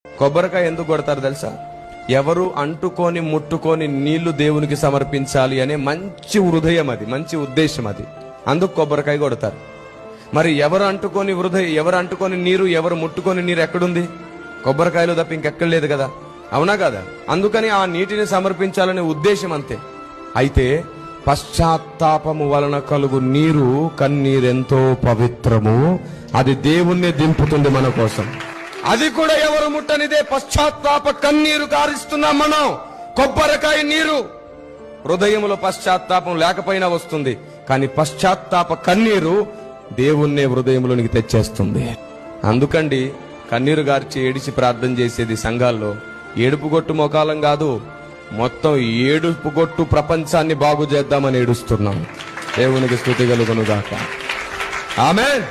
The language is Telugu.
కొబ్బరికాయ ఎందుకు కొడతారు తెలుసా? ఎవరు అంటుకొని ముట్టుకొని నీళ్లు దేవునికి సమర్పించాలి అనే మంచి హృదయం, అది మంచి ఉద్దేశం, అది అందుకు కొబ్బరికాయ కొడతారు. మరి ఎవరు అంటుకొని నీరు, ఎవరు ముట్టుకొని నీరు ఎక్కడుంది? కొబ్బరికాయలు తప్ప ఇంకెక్కడ లేదు కదా, అవునా కదా? అందుకని ఆ నీటిని సమర్పించాలనే ఉద్దేశం అంతే. అయితే పశ్చాత్తాపము వలన కలుగు నీరు, కన్నీరెంతో పవిత్రము, అది దేవుణ్ణి దింపుతుంది మన కోసం. అది కూడా ఎవరు ముట్టనిదే. పశ్చాత్తాప కన్నీరు కారిస్తున్నాం మనం. కొబ్బరికాయ నీరు హృదయంలో పశ్చాత్తాపం లేకపోయినా వస్తుంది, కానీ పశ్చాత్తాప కన్నీరు దేవుణ్ణే హృదయంలోనికి తెచ్చేస్తుంది. అందుకండి కన్నీరు గార్చి ఏడిచి ప్రార్థన చేసేది సంఘాల్లో. ఏడుపుగొట్టు మొకాలం కాదు, మొత్తం ఏడుపుగొట్టు ప్రపంచాన్ని బాగు చేద్దామని ఏడుస్తున్నాం. దేవునికి స్తుతి కలుగును గాక. ఆమేన్.